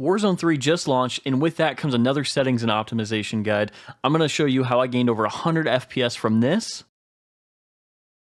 Warzone 3 just launched, and with that comes another settings and optimization guide. I'm going to show you how I gained over 100 FPS from this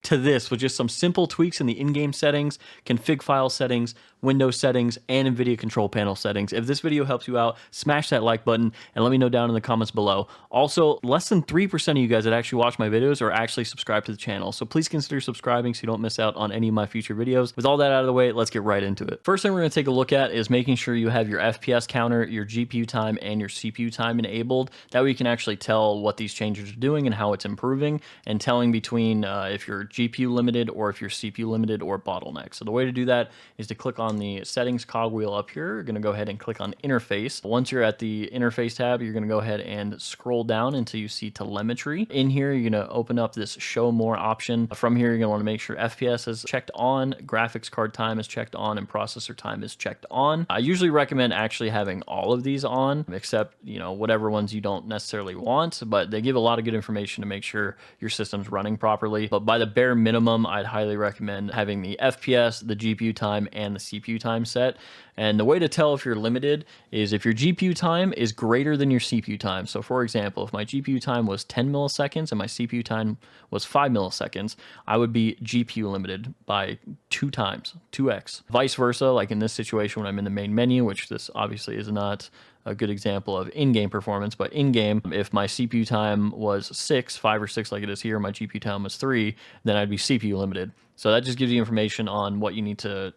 to this with just some simple tweaks in the in-game settings, config file settings, Windows settings, and Nvidia control panel settings. If this video helps you out, smash that like button and let me know down in the comments below. Also, less than 3% of you guys that actually watch my videos are actually subscribed to the channel, so please consider subscribing so you don't miss out on any of my future videos. With all that out of the way, let's get right into it. First thing we're going to take a look at is making sure you have your FPS counter, your GPU time, and your CPU time enabled. That way you can actually tell what these changes are doing and how it's improving, and telling between if you're GPU limited or if you're CPU limited or bottleneck. So the way to do that is to click on the settings cogwheel up here. You're going to go ahead and click on interface. Once you're at the interface tab, you're going to go ahead and scroll down until you see telemetry. In here, you're going to open up this show more option. From here, you're going to want to make sure FPS is checked on, graphics card time is checked on, and processor time is checked on. I usually recommend actually having all of these on, except, you know, whatever ones you don't necessarily want, but they give a lot of good information to make sure your system's running properly. But by the bare minimum, I'd highly recommend having the FPS, the GPU time, and the CPU time set. And the way to tell if you're limited is if your GPU time is greater than your CPU time. So for example, if my GPU time was 10 milliseconds and my CPU time was 5 milliseconds, I would be GPU limited by 2 times, 2x. Vice versa, like in this situation when I'm in the main menu, which this obviously is not a good example of in-game performance, but in-game, if my CPU time was 5 or 6 like it is here, my GPU time was 3, then I'd be CPU limited. So that just gives you information on what you need to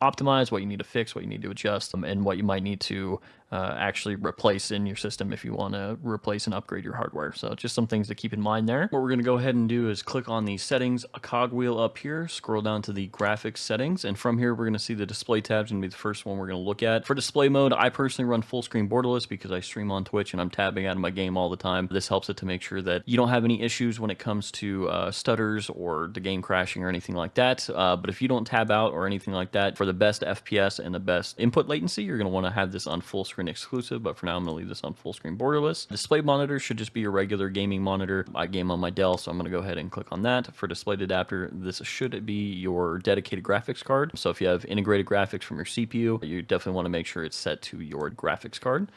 optimize, what you need to fix, what you need to adjust, and what you might need to actually replace in your system if you want to replace and upgrade your hardware. So just some things to keep in mind there. What we're going to go ahead and do is click on the settings cogwheel up here, scroll down to the graphics settings, and from here we're going to see the display tab's going to be the first one we're going to look at. For display mode, I personally run full screen borderless because I stream on Twitch and I'm tabbing out of my game all the time. This helps it to make sure that you don't have any issues when it comes to stutters or the game crashing or anything like that. But if you don't tab out or anything like that, for the best FPS and the best input latency, you're going to want to have this on full screen exclusive, but for now I'm going to leave this on full screen borderless. Display monitor should just be your regular gaming monitor. I game on my Dell, so I'm going to go ahead and click on that. For display adapter, this should be your dedicated graphics card. So if you have integrated graphics from your CPU, you definitely want to make sure it's set to your graphics card.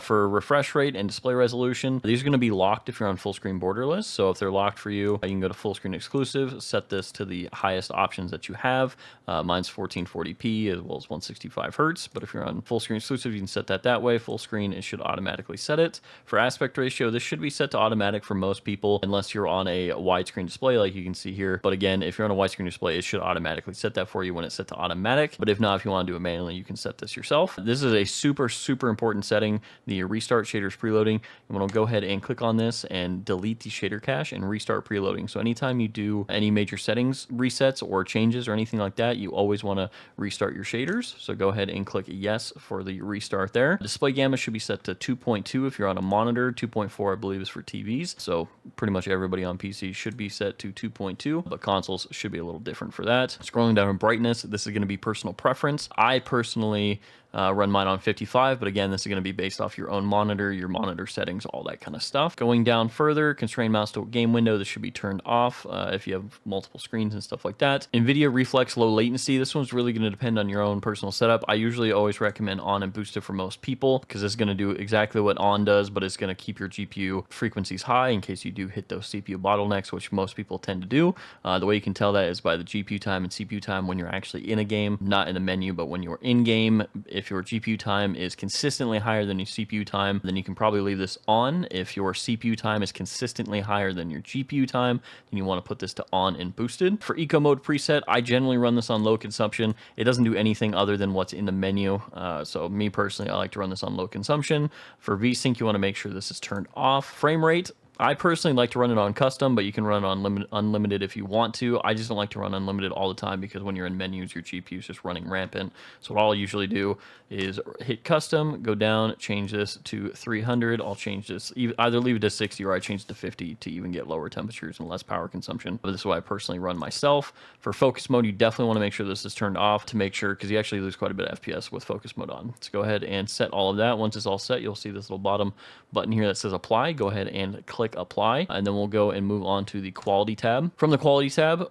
For refresh rate and display resolution, these are going to be locked if you're on full screen borderless. So if they're locked for you, you can go to full screen exclusive, set this to the highest options that you have. Mine's 1440p as well as 165 hertz. But if you're on full screen exclusive, you can set that way. Full screen, it should automatically set it. For aspect ratio, this should be set to automatic for most people, unless you're on a widescreen display like you can see here. But again, if you're on a widescreen display, it should automatically set that for you when it's set to automatic. But if not, if you want to do it manually, you can set this yourself. This is a super important setting. The restart shaders preloading. You want to go ahead and click on this and delete the shader cache and restart preloading. So anytime you do any major settings resets or changes or anything like that, you always want to restart your shaders. So go ahead and click yes for the restart there. Display gamma should be set to 2.2 if you're on a monitor. 2.4 I believe is for TVs. So pretty much everybody on PC should be set to 2.2, but consoles should be a little different for that. Scrolling down in brightness, this is going to be personal preference. I personally run mine on 55, but again, this is going to be based off your own monitor, your monitor settings, all that kind of stuff. Going down further, constrain mouse to game window, this should be turned off if you have multiple screens and stuff like that. Nvidia reflex low latency, this one's really going to depend on your own personal setup. I usually always recommend on and boosted for most people because it's going to do exactly what on does, but it's going to keep your GPU frequencies high in case you do hit those CPU bottlenecks, which most people tend to do. The way you can tell that is by the GPU time and CPU time when you're actually in a game, not in the menu, but when you're in game. If your GPU time is consistently higher than your CPU time, then you can probably leave this on. If your CPU time is consistently higher than your GPU time, then you want to put this to on and boosted. For eco mode preset, I generally run this on low consumption. It doesn't do anything other than what's in the menu. So me personally, I like to run this on low consumption. For VSync, you want to make sure this is turned off. Frame rate, I personally like to run it on custom, but you can run it on unlimited if you want to. I just don't like to run unlimited all the time because when you're in menus, your GPU is just running rampant. So what I'll usually do is hit custom, go down, change this to 300. I'll change this, either leave it to 60 or I change it to 50 to even get lower temperatures and less power consumption. But this is what I personally run myself. For focus mode, you definitely want to make sure this is turned off to make sure, because you actually lose quite a bit of FPS with focus mode on. So go ahead and set all of that. Once it's all set, you'll see this little bottom button here that says apply. Go ahead and click apply, and then we'll go and move on to the quality tab. From the quality tab,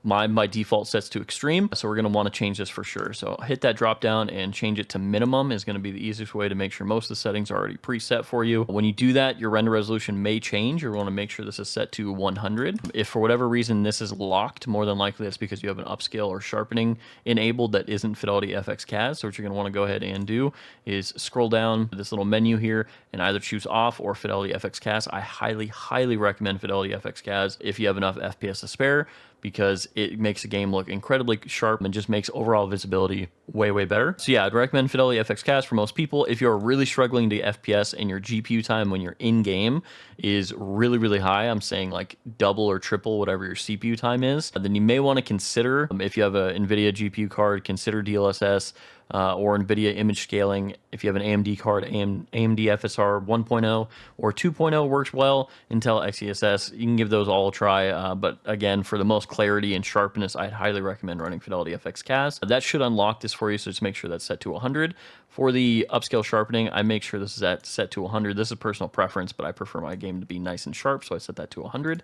Mine by default sets to extreme, so we're going to want to change this for sure. So hit that drop down and change it to minimum is going to be the easiest way to make sure most of the settings are already preset for you. When you do that, your render resolution may change. You want to make sure this is set to 100. If for whatever reason this is locked, more than likely that's because you have an upscale or sharpening enabled that isn't Fidelity FX CAD. So what you're going to want to go ahead and do is scroll down this little menu here and either choose off or Fidelity FX CAD. I highly recommend Fidelity FX CAD if you have enough FPS to spare, because it makes the game look incredibly sharp and just makes overall visibility way better. So yeah, I'd recommend Fidelity FX CAD for most people. If you're really struggling to get FPS and your GPU time when you're in game is really high, I'm saying like double or triple whatever your CPU time is, then you may want to consider, if you have a Nvidia GPU card, consider DLSS or Nvidia image scaling. If you have an AMD card, AMD FSR 1.0 or 2.0 works well. Intel XeSS, you can give those all a try. But again, for the most clarity and sharpness, I'd highly recommend running Fidelity FX CAD. That should unlock this for you, so just make sure that's set to 100. For the upscale sharpening, I make sure this is set to 100. This is personal preference, but I prefer my game to be nice and sharp, so I set that to 100.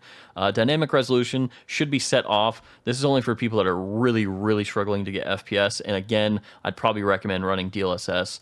Dynamic resolution should be set off. This is only for people that are really struggling to get FPS, and again, I'd probably recommend running DLSS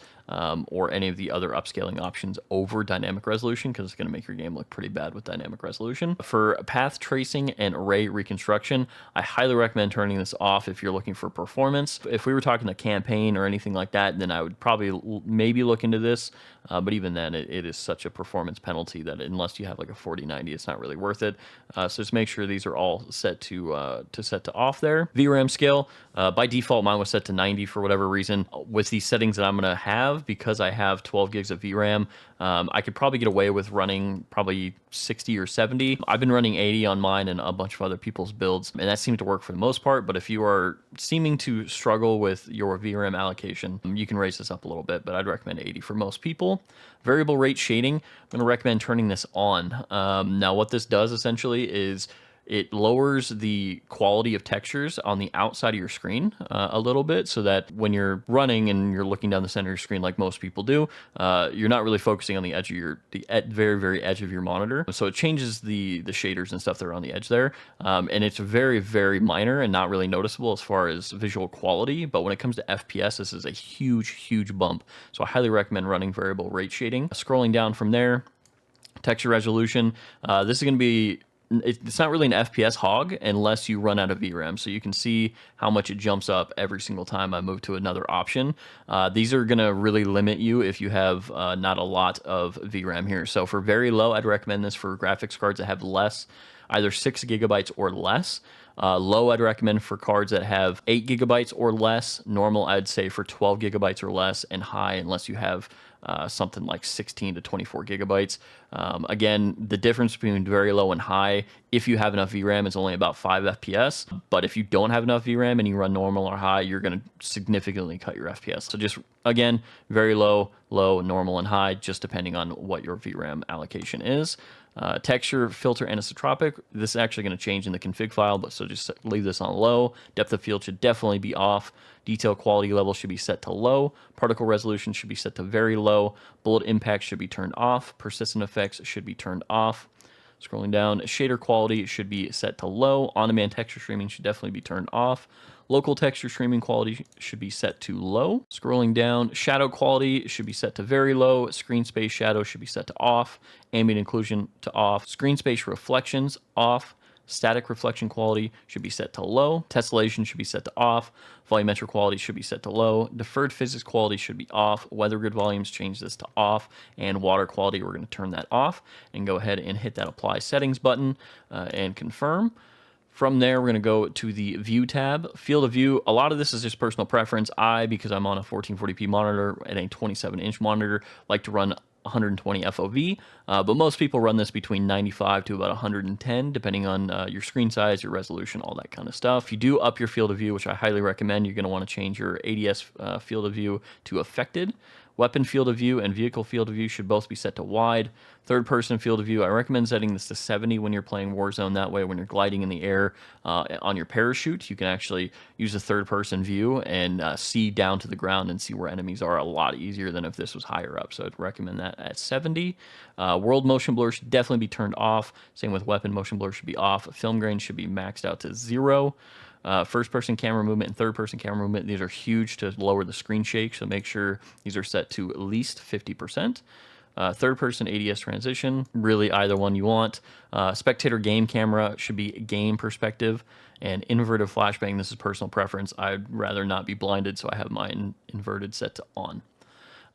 or any of the other upscaling options over dynamic resolution, because it's going to make your game look pretty bad with dynamic resolution. For path tracing and array reconstruction, I highly recommend turning this off if you're looking for performance. If we were talking a campaign or anything like that, then I would probably maybe look into this, but even then it is such a performance penalty that unless you have like a 4090, it's not really worth it. So just make sure these are all set to set to off there. VRAM scale, by default mine was set to 90 for whatever reason. With these settings that I'm going to have, because I have 12 gigs of VRAM, I could probably get away with running probably 60 or 70. I've been running 80 on mine and a bunch of other people's builds, and that seemed to work for the most part. But if you are seeming to struggle with your VRAM allocation, you can raise this up a little bit, but I'd recommend 80 for most people. Variable rate shading, I'm going to recommend turning this on. Now what this does essentially is it lowers the quality of textures on the outside of your screen a little bit, so that when you're running and you're looking down the center of your screen like most people do, you're not really focusing on the edge of the very edge of your monitor. So it changes the shaders and stuff that are on the edge there, and it's very minor and not really noticeable as far as visual quality. But when it comes to FPS, this is a huge bump. So I highly recommend running variable rate shading. Scrolling down from there, texture resolution. This is going to be, it's not really an FPS hog unless you run out of VRAM. So you can see how much it jumps up every single time I move to another option. These are going to really limit you if you have not a lot of VRAM here. So for very low, I'd recommend this for graphics cards that have less, either 6 gigabytes or less. Low, I'd recommend for cards that have 8 gigabytes or less. Normal, I'd say for 12 gigabytes or less. And high, unless you have something like 16 to 24 gigabytes. Again, the difference between very low and high, if you have enough VRAM, is only about 5 FPS. But if you don't have enough VRAM and you run normal or high, you're going to significantly cut your FPS. So just, again, very low, normal, and high, just depending on what your VRAM allocation is. Texture, filter, anisotropic. This is actually going to change in the config file, but so just leave this on low. Depth of field should definitely be off. Detail quality level should be set to low. Particle resolution should be set to very low. Bullet impact should be turned off. Persistent effects should be turned off. Scrolling down, shader quality should be set to low. On-demand texture streaming should definitely be turned off. Local texture streaming quality should be set to low. Scrolling down, shadow quality should be set to very low. Screen space shadow should be set to off. Ambient occlusion to off. Screen space reflections off. Static reflection quality should be set to low. Tessellation should be set to off. Volumetric quality should be set to low. Deferred physics quality should be off. Weather grid volumes, change this to off. And water quality, we're going to turn that off. And go ahead and hit that apply settings button and confirm. From there, we're going to go to the View tab. Field of view, a lot of this is just personal preference. Because I'm on a 1440p monitor and a 27-inch monitor, like to run 120 FOV, but most people run this between 95 to about 110, depending on your screen size, your resolution, all that kind of stuff. If you do up your field of view, which I highly recommend, you're going to want to change your ADS field of view to affected, Weapon field of view and vehicle field of view should both be set to wide. Third person field of view, I recommend setting this to 70 when you're playing Warzone. That way, when you're gliding in the air on your parachute, you can actually use a third person view and see down to the ground and see where enemies are a lot easier than if this was higher up. So I'd recommend that at 70. World motion blur should definitely be turned off. Same with weapon motion blur should be off. Film grain should be maxed out to 0. First person camera movement and third person camera movement, these are huge to lower the screen shake, so make sure these are set to at least 50%. Third person ADS transition, really either one you want. Spectator game camera should be game perspective, and inverted flashbang, this is personal preference. I'd rather not be blinded, so I have mine inverted set to on.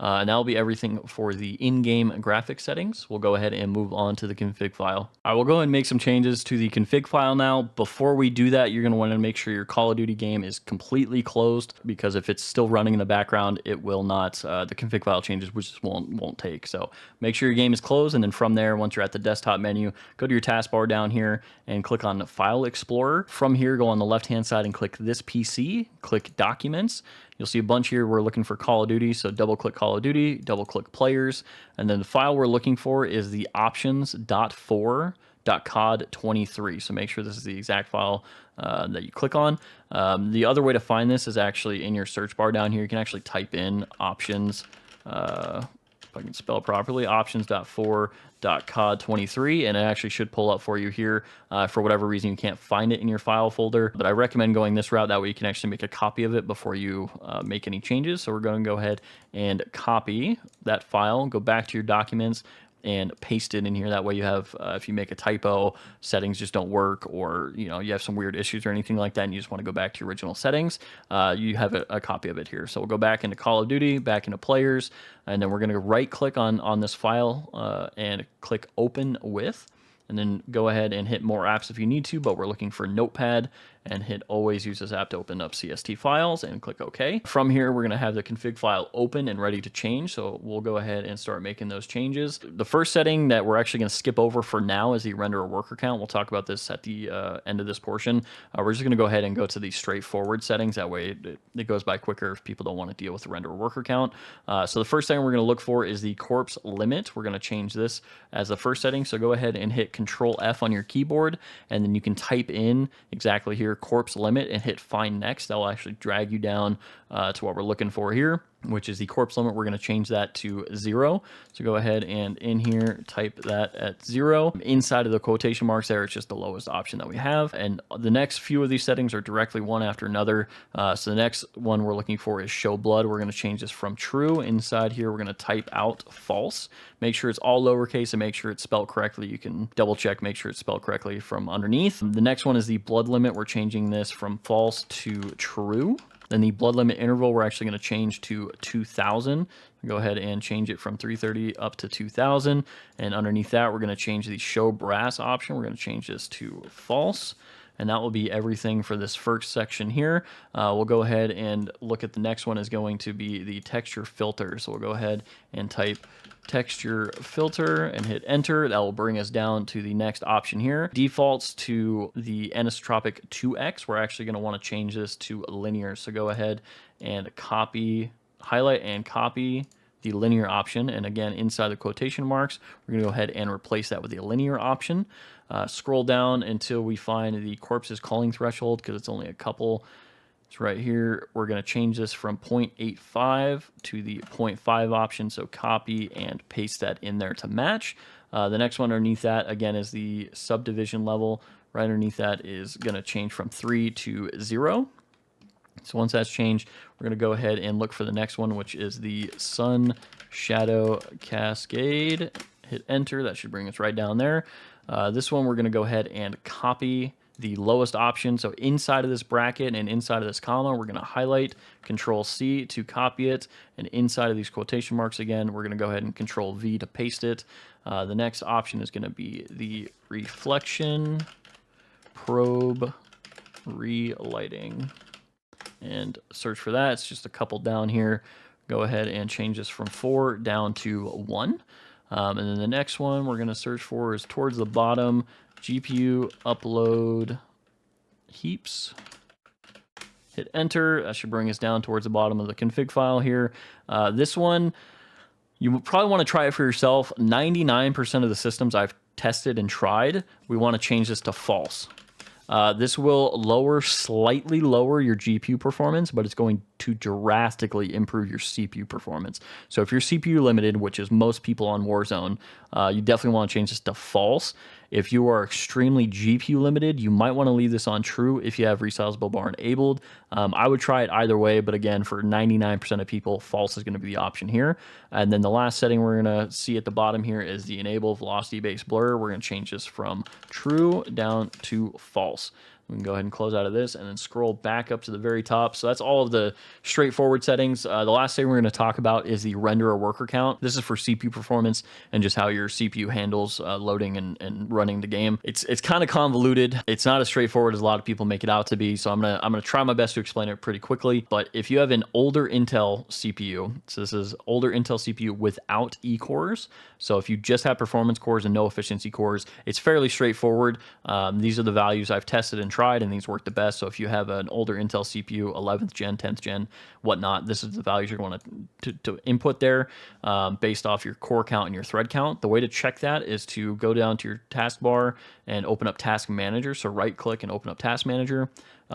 And that will be everything for the in-game graphics settings. We'll go ahead and move on to the config file. I will go ahead and make some changes to the config file now. Before we do that, you're going to want to make sure your Call of Duty game is completely closed, because if it's still running in the background, it will not, the config file changes which won't take. So make sure your game is closed, and then from there, once you're at the desktop menu, go to your taskbar down here and click on File Explorer. From here, go on the left-hand side and click this PC, click Documents. You'll see a bunch here. We're looking for Call of Duty, so double-click Call of Duty, double-click Players, and then the file we're looking for is the options.4.cod23. So make sure this is the exact file that you click on. The other way to find this is actually in your search bar down here. You can actually type in options, if I can spell it properly, options.4.cod23, and it actually should pull up for you here. For whatever reason, you can't find it in your file folder, but I recommend going this route. That way you can actually make a copy of it before you make any changes. So we're going to go ahead and copy that file, go back to your documents, and paste it in here. That way you have, if you make a typo, settings just don't work, or you have some weird issues or anything like that, and you just want to go back to your original settings, you have a copy of it here. So we'll go back into Call of Duty, back into Players, and then we're going to right click on this file and click Open With, and then go ahead and hit More Apps if you need to, but we're looking for Notepad, and hit Always Use this app to open up CST files, and click OK. From here, we're going to have the config file open and ready to change, so we'll go ahead and start making those changes. The first setting that we're actually going to skip over for now is the renderer worker count. We'll talk about this at the end of this portion. We're just going to go ahead and go to the straightforward settings. That way it goes by quicker if people don't want to deal with the renderer worker count. So the first thing we're going to look for is the corpse limit. We're going to change this as the first setting, so go ahead and hit Control F on your keyboard, and then you can type in exactly here corpse limit and hit find next. That will actually drag you down to what we're looking for here, which is the corpse limit. We're going to change that to 0. So go ahead and in here type that at 0. Inside of the quotation marks there, it's just the lowest option that we have. And the next few of these settings are directly one after another. So the next one we're looking for is show blood. We're going to change this from true. Inside here, we're going to type out false. Make sure it's all lowercase and make sure it's spelled correctly. You can double check, make sure it's spelled correctly from underneath. The next one is the blood limit. We're changing this from false to true. Then the blood limit interval, we're actually going to change to 2,000. Go ahead and change it from 330 up to 2,000. And underneath that, we're going to change the show brass option. We're going to change this to false. And that will be everything for this first section here. We'll go ahead and look at the next one is going to be the texture filter. So we'll go ahead and type texture filter and hit enter. That will bring us down to the next option here. Defaults to the Anisotropic 2X. We're actually going to want to change this to linear. So go ahead and copy, highlight and copy the linear option. And again, inside the quotation marks, we're going to go ahead and replace that with the linear option. Scroll down until we find the corpse's calling threshold, because it's only a couple. It's right here. We're going to change this from 0.85 to the 0.5 option. So copy and paste that in there to match. The next one underneath that, again, is the subdivision level. Right underneath that is going to change from 3 to 0. So once that's changed, we're going to go ahead and look for the next one, which is the sun shadow cascade. Hit enter. That should bring us right down there. This one, we're going to go ahead and copy the lowest option. So inside of this bracket and inside of this comma, we're going to highlight, Control C to copy it. And inside of these quotation marks, again, we're going to go ahead and Control V to paste it. The next option is going to be the reflection probe relighting. And search for that. It's just a couple down here. Go ahead and change this from 4 down to 1. And then the next one we're going to search for is towards the bottom, GPU upload heaps. Hit enter. That should bring us down towards the bottom of the config file here. This one, You probably want to try it for yourself. 99% of the systems I've tested and tried, we want to change this to false. This will slightly lower your GPU performance, but it's going to drastically improve your CPU performance. So if you're CPU limited, which is most people on Warzone, you definitely want to change this to false. If you are extremely GPU limited, you might want to leave this on true if you have resizable bar enabled. I would try it either way, but again, for 99% of people, false is going to be the option here. And then the last setting we're going to see at the bottom here is the enable velocity-based blur. We're going to change this from true down to false. We can go ahead and close out of this and then scroll back up to the very top. So that's all of the straightforward settings. The last thing we're going to talk about is the renderer worker count. This is for CPU performance and just how your CPU handles loading and running the game. It's kind of convoluted. It's not as straightforward as a lot of people make it out to be. So I'm gonna try my best to explain it pretty quickly. But if you have an older Intel CPU, so this is older Intel CPU without E cores. So if you just have performance cores and no efficiency cores, it's fairly straightforward. These are the values I've tested and tried, and these work the best. So if you have an older Intel CPU, 11th gen, 10th gen, whatnot, this is the values you're going to input there based off your core count and your thread count. The way to check that is to go down to your taskbar and open up Task Manager. So right click and open up Task Manager.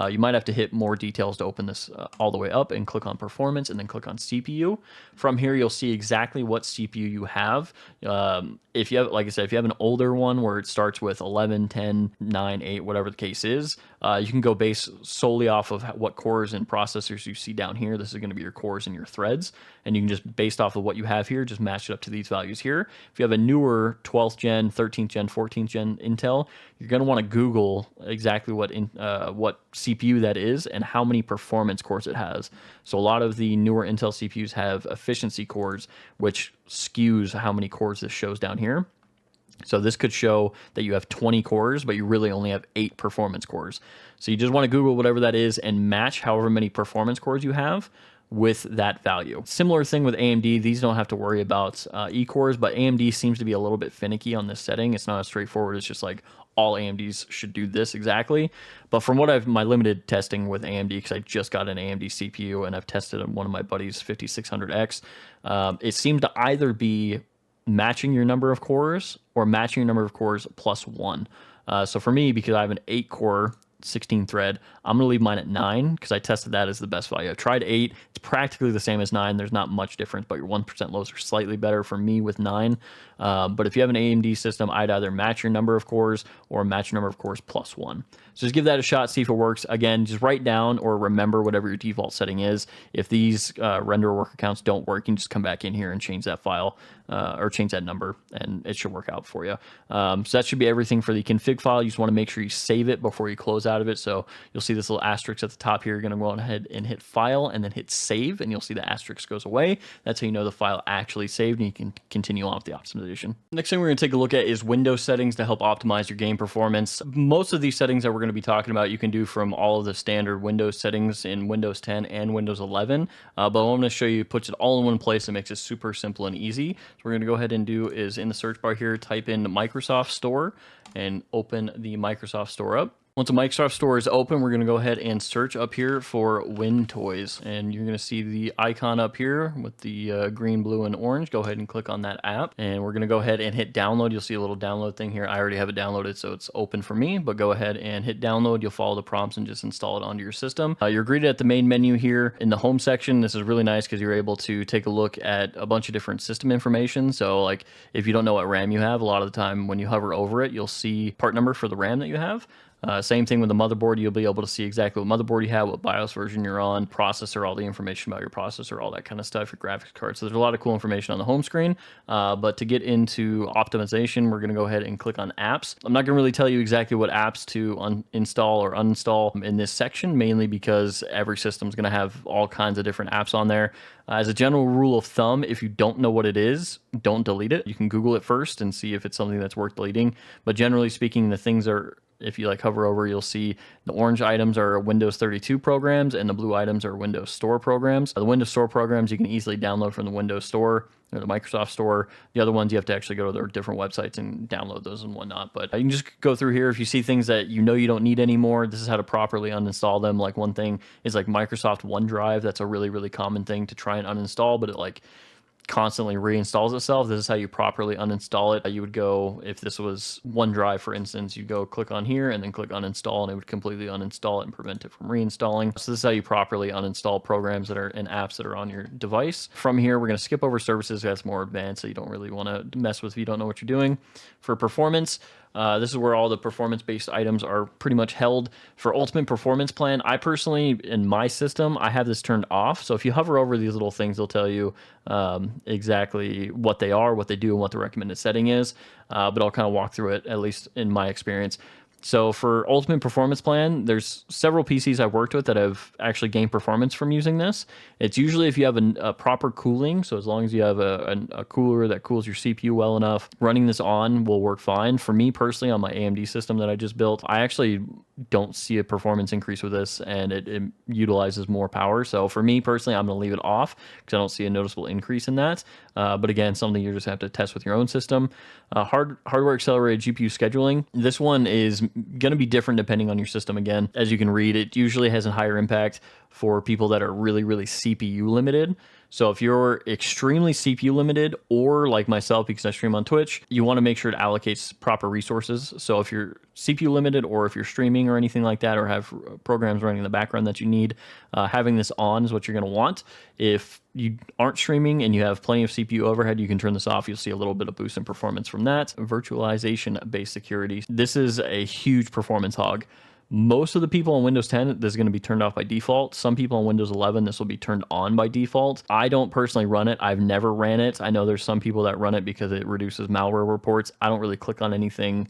You might have to hit more details to open this all the way up and click on performance and then click on CPU. From here, you'll see exactly what CPU you have. If you have, like I said, if you have an older one where it starts with 11, 10, 9, 8, whatever the case is, you can go base solely off of what cores and processors you see down here. This is going to be your cores and your threads. And you can just, based off of what you have here, just match it up to these values here. If you have a newer 12th gen, 13th gen, 14th gen Intel, you're going to want to Google exactly what CPU that is and how many performance cores it has. So a lot of the newer Intel CPUs have efficiency cores, which skews how many cores this shows down here. So this could show that you have 20 cores, but you really only have 8 performance cores. So you just want to Google whatever that is and match however many performance cores you have with that value. Similar thing with AMD. These don't have to worry about E-cores, but AMD seems to be a little bit finicky on this setting. It's not as straightforward. It's just like all AMDs should do this exactly. But from what my limited testing with AMD, because I just got an AMD CPU and I've tested on one of my buddies' 5600X, it seemed to either be matching your number of cores or matching your number of cores plus 1. So for me, because I have an 8-core 16 thread, I'm going to leave mine at 9 because I tested that as the best value. I've tried 8. It's practically the same as 9. There's not much difference, but your 1% lows are slightly better for me with 9. But if you have an AMD system, I'd either match your number of cores or match your number of cores plus 1. So just give that a shot, see if it works. Again, just write down or remember whatever your default setting is. If these renderer worker counts don't work, you can just come back in here and change that file or change that number, and it should work out for you. So that should be everything for the config file. You just want to make sure you save it before you close out of it. So you'll see this little asterisk at the top here. You're going to go ahead and hit File and then hit Save, and you'll see the asterisk goes away. That's how you know the file actually saved, and you can continue on with the optimization. Next thing we're going to take a look at is Windows settings to help optimize your game performance. Most of these settings that we're going to be talking about, you can do from all of the standard Windows settings in Windows 10 and Windows 11. But what I'm going to show you puts it all in one place and makes it super simple and easy. So we're going to go ahead and do is in the search bar here, type in Microsoft Store and open the Microsoft Store up. Once the Microsoft Store is open, we're going to go ahead and search up here for Wintoys. And you're going to see the icon up here with the green, blue, and orange. Go ahead and click on that app. And we're going to go ahead and hit download. You'll see a little download thing here. I already have it downloaded, so it's open for me. But go ahead and hit download. You'll follow the prompts and just install it onto your system. You're greeted at the main menu here in the home section. This is really nice because you're able to take a look at a bunch of different system information. So like if you don't know what RAM you have, a lot of the time when you hover over it, you'll see part number for the RAM that you have. Same thing with the motherboard. You'll be able to see exactly what motherboard you have, what BIOS version you're on, processor, all the information about your processor, all that kind of stuff, your graphics card. So there's a lot of cool information on the home screen. But to get into optimization, we're going to go ahead and click on apps. I'm not going to really tell you exactly what apps to install or uninstall in this section, mainly because every system is going to have all kinds of different apps on there. As a general rule of thumb, if you don't know what it is, don't delete it. You can Google it first and see if it's something that's worth deleting. But generally speaking, the things are, if you like hover over, you'll see the orange items are Windows 32 programs and the blue items are Windows Store programs. The Windows Store programs you can easily download from the Windows Store or the Microsoft Store. The other ones you have to actually go to their different websites and download those and whatnot. But you can just go through here. If you see things that you know you don't need anymore, this is how to properly uninstall them. Like one thing is like Microsoft OneDrive. That's a really, really common thing to try and uninstall, but it like constantly reinstalls itself. This is how you properly uninstall it. You would go, if this was OneDrive, for instance, you go click on here and then click uninstall, and it would completely uninstall it and prevent it from reinstalling. So this is how you properly uninstall programs that are and apps that are on your device. From here, we're going to skip over services. That's more advanced, so you don't really want to mess with if you don't know what you're doing. For performance, this is where all the performance-based items are pretty much held. For Ultimate Performance Plan, I personally, in my system, I have this turned off. So if you hover over these little things, they'll tell you exactly what they are, what they do, and what the recommended setting is. But I'll kind of walk through it, at least in my experience. So for Ultimate Performance Plan, there's several PCs I've worked with that have actually gained performance from using this. It's usually if you have a proper cooling, so as long as you have a cooler that cools your CPU well enough, running this on will work fine. For me personally, on my AMD system that I just built, I actually don't see a performance increase with this, and it utilizes more power. So for me personally, I'm going to leave it off because I don't see a noticeable increase in that. But again, something you just have to test with your own system. Hardware accelerated GPU scheduling. This one is going to be different depending on your system. Again, as you can read, it usually has a higher impact for people that are really, really CPU limited. So if you're extremely CPU limited, or like myself, because I stream on Twitch, you want to make sure it allocates proper resources. So if you're CPU limited, or if you're streaming or anything like that, or have programs running in the background that you need, having this on is what you're going to want. If you aren't streaming and you have plenty of CPU overhead, you can turn this off. You'll see a little bit of boost in performance from that. Virtualization-based security. This is a huge performance hog. Most of the people on Windows 10, this is going to be turned off by default. Some people on Windows 11, this will be turned on by default. I don't personally run it. I've never ran it. I know there's some people that run it because it reduces malware reports. I don't really click on anything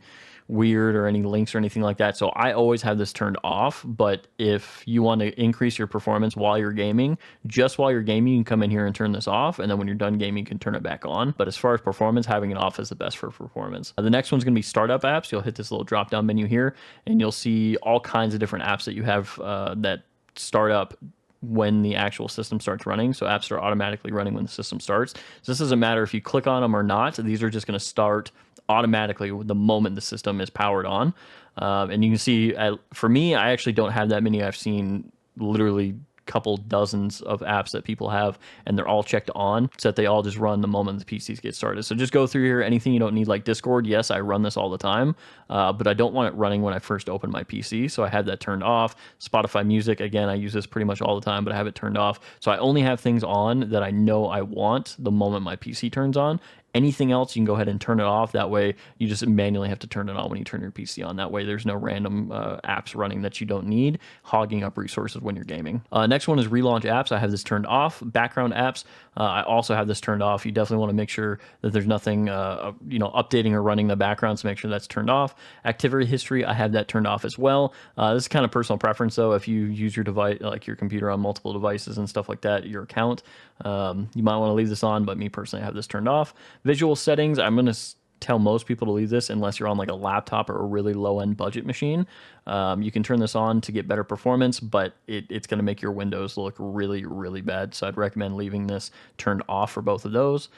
weird or any links or anything like that. So I always have this turned off. But if you want to increase your performance while you're gaming, just while you're gaming, you can come in here and turn this off. And then when you're done gaming, you can turn it back on. But as far as performance, having it off is the best for performance. The next one's going to be startup apps. You'll hit this little drop down menu here, and you'll see all kinds of different apps that you have that start up when the actual system starts running. So apps are automatically running when the system starts. So this doesn't matter if you click on them or not. These are just going to start automatically the moment the system is powered on. And you can see, for me, I actually don't have that many. I've seen literally couple dozens of apps that people have, and they're all checked on so that they all just run the moment the PCs get started. So just go through here. Anything you don't need, like Discord, yes, I run this all the time, but I don't want it running when I first open my PC, so I have that turned off. Spotify Music, again, I use this pretty much all the time, but I have it turned off. So I only have things on that I know I want the moment my PC turns on. Anything else, you can go ahead and turn it off. That way, you just manually have to turn it on when you turn your PC on. That way, there's no random apps running that you don't need, hogging up resources when you're gaming. Next one is relaunch apps. I have this turned off. Background apps, I also have this turned off. You definitely want to make sure that there's nothing, updating or running the background, so make sure that's turned off. Activity history, I have that turned off as well. This is kind of personal preference, though. If you use your device, like your computer, on multiple devices and stuff like that, your account, you might want to leave this on, but me personally, I have this turned off. Visual settings, I'm going to tell most people to leave this unless you're on like a laptop or a really low-end budget machine. You can turn this on to get better performance, but it's going to make your windows look really, really bad. So I'd recommend leaving this turned off for both of those.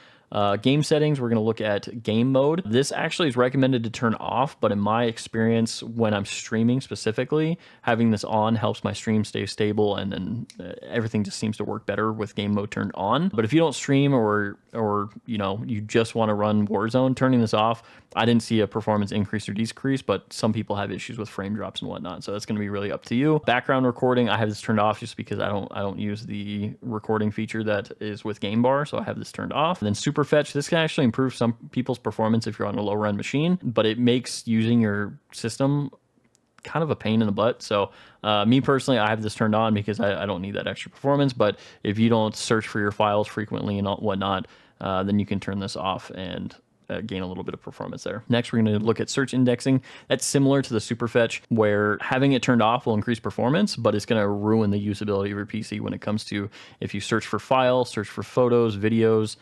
Game settings, we're going to look at game mode. This actually is recommended to turn off, but in my experience, when I'm streaming specifically, having this on helps my stream stay stable, and then everything just seems to work better with game mode turned on. But if you don't stream, or you just want to run Warzone, turning this off, I didn't see a performance increase or decrease, but some people have issues with frame drops and whatnot, so that's going to be really up to you. Background recording, I have this turned off just because I don't use the recording feature that is with Game Bar, so I have this turned off. And then super fetch, this can actually improve some people's performance if you're on a lower end machine, but it makes using your system kind of a pain in the butt. So me personally, I have this turned on because I don't need that extra performance. But if you don't search for your files frequently and whatnot, then you can turn this off and gain a little bit of performance there. Next, we're going to look at search indexing. That's similar to the super fetch, where having it turned off will increase performance, but it's going to ruin the usability of your PC when it comes to if you search for files, search for photos, videos,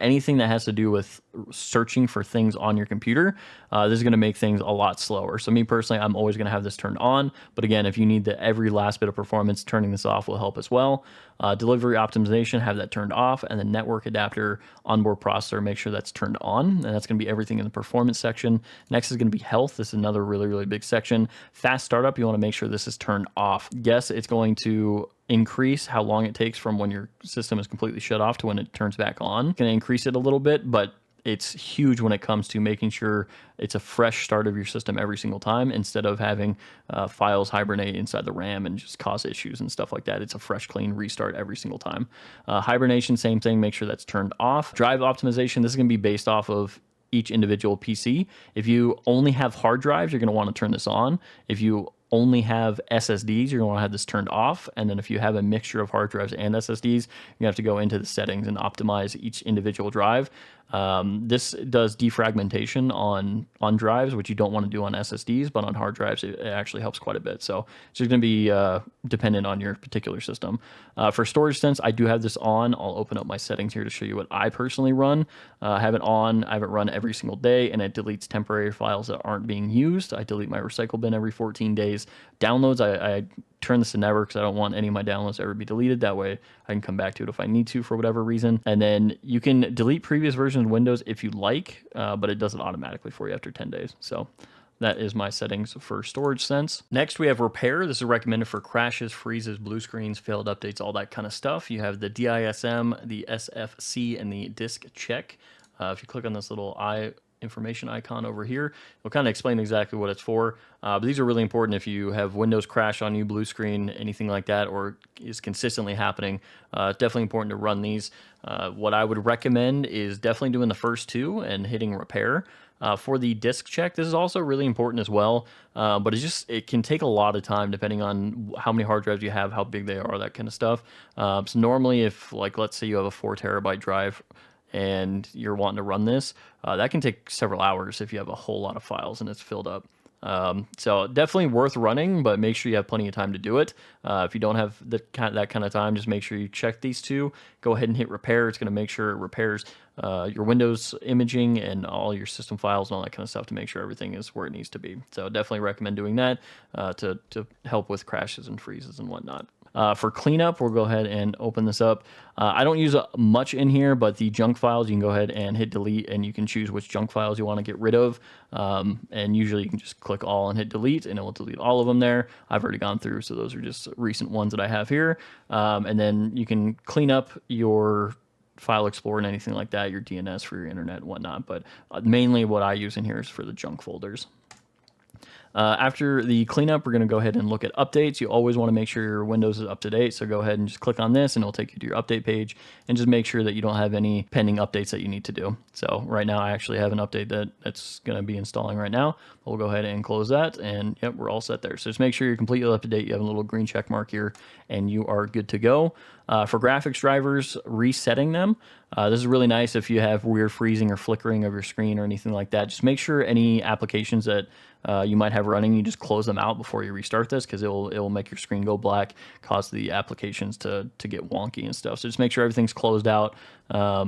anything that has to do with searching for things on your computer. This is going to make things a lot slower. So me personally, I'm always going to have this turned on. But again, if you need every last bit of performance, turning this off will help as well. Delivery optimization, have that turned off, and the network adapter onboard processor, make sure that's turned on, and that's going to be everything in the performance section. Next is going to be health. This is another really big section. Fast startup, you want to make sure this is turned off. Yes, it's going to increase how long it takes from when your system is completely shut off to when it turns back on. It's going to increase it a little bit, but it's huge when it comes to making sure it's a fresh start of your system every single time, instead of having files hibernate inside the RAM and just cause issues and stuff like that. It's a fresh, clean restart every single time. Hibernation, same thing, make sure that's turned off. Drive optimization, this is going to be based off of each individual PC. If you only have hard drives, you're going to want to turn this on. If you only have SSDs, you're going to want to have this turned off. And then if you have a mixture of hard drives and SSDs, you have to go into the settings and optimize each individual drive. This does defragmentation on drives, which you don't want to do on SSDs, but on hard drives, it actually helps quite a bit. So it's going to be dependent on your particular system. For storage sense, I do have this on. I'll open up my settings here to show you what I personally run. I have it on. I have it run every single day, and it deletes temporary files that aren't being used. I delete my recycle bin every 14 days. Downloads, I turn this to never, because I don't want any of my downloads to ever be deleted. That way I can come back to it if I need to for whatever reason. And then you can delete previous versions of Windows if you like, but it does it automatically for you after 10 days. So that is my settings for storage sense. Next, we have repair. This is recommended for crashes, freezes, blue screens, failed updates, all that kind of stuff. You have the DISM, the SFC, and the disk check. If you click on this little information icon over here, it'll kind of explain exactly what it's for. But these are really important if you have Windows crash on you, blue screen, anything like that, or is consistently happening. Definitely important to run these. What I would recommend is definitely doing the first two and hitting repair. For the disk check, this is also really important as well, but it can take a lot of time depending on how many hard drives you have, how big they are, that kind of stuff. So normally if, like, let's say you have a 4 terabyte drive and you're wanting to run this, that can take several hours if you have a whole lot of files and it's filled up. So definitely worth running, but make sure you have plenty of time to do it. If you don't have that kind of time, just make sure you check these two. Go ahead and hit repair. It's going to make sure it repairs your Windows imaging and all your system files and all that kind of stuff to make sure everything is where it needs to be. So definitely recommend doing that to help with crashes and freezes and whatnot. For cleanup, we'll go ahead and open this up. I don't use much in here, but the junk files, you can go ahead and hit delete, and you can choose which junk files you want to get rid of. And usually you can just click all and hit delete, and it will delete all of them there. I've already gone through, so those are just recent ones that I have here. And then you can clean up your File Explorer and anything like that, your DNS for your internet and whatnot. But mainly what I use in here is for the junk folders. After the cleanup, we're going to go ahead and look at updates. You always want to make sure your Windows is up to date. So go ahead and just click on this and it'll take you to your update page, and just make sure that you don't have any pending updates that you need to do. So right now I actually have an update that's going to be installing right now. We'll go ahead and close that, and yep, we're all set there. So just make sure you're completely up to date. You have a little green check mark here and you are good to go. For graphics drivers, resetting them. This is really nice if you have weird freezing or flickering of your screen or anything like that. Just make sure any applications that you might have running, you just close them out before you restart this, because it'll make your screen go black, cause the applications to get wonky and stuff. So just make sure everything's closed out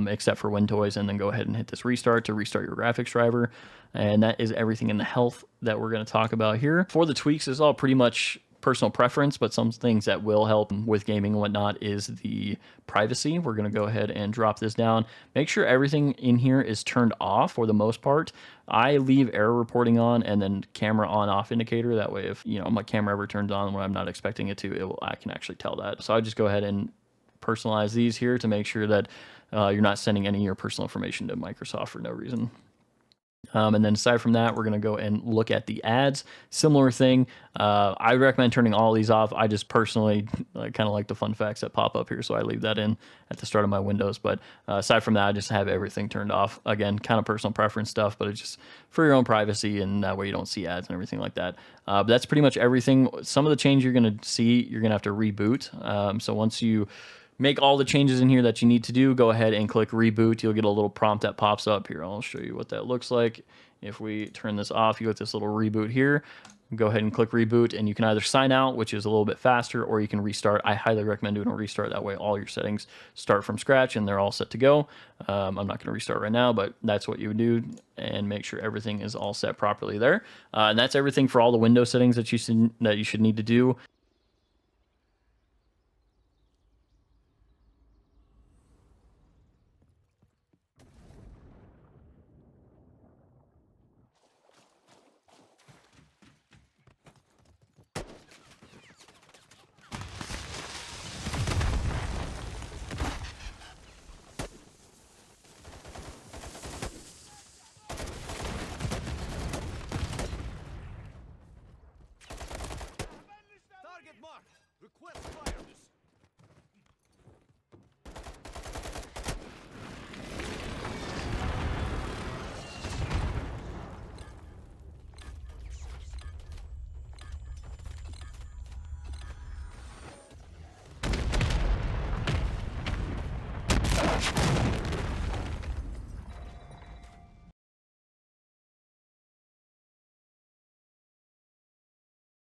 except for Wintoys, and then go ahead and hit this restart to restart your graphics driver. And that is everything in the health that we're going to talk about here. For the tweaks, this is all pretty much personal preference, but some things that will help with gaming and whatnot is the privacy. We're going to go ahead and drop this down. Make sure everything in here is turned off for the most part. I leave error reporting on and then camera on off indicator. That way, if my camera ever turns on when I'm not expecting it to, I can actually tell that. So I just go ahead and personalize these here to make sure that you're not sending any of your personal information to Microsoft for no reason. And then aside from that, we're going to go and look at the ads. Similar thing. I recommend turning all these off. I just personally kind of like the fun facts that pop up here, so I leave that in at the start of my windows. But aside from that, I just have everything turned off. Again, kind of personal preference stuff, but it's just for your own privacy, and that way you don't see ads and everything like that. But that's pretty much everything. Some of the changes you're going to see, you're going to have to reboot. So once you make all the changes in here that you need to do, go ahead and click reboot. You'll get a little prompt that pops up here. I'll show you what that looks like. If we turn this off, you get this little reboot here. Go ahead and click reboot, and you can either sign out, which is a little bit faster, or you can restart. I highly recommend doing a restart. That way all your settings start from scratch and they're all set to go. I'm not going to restart right now, but that's what you would do, and make sure everything is all set properly there. And that's everything for all the Windows settings that you should need to do.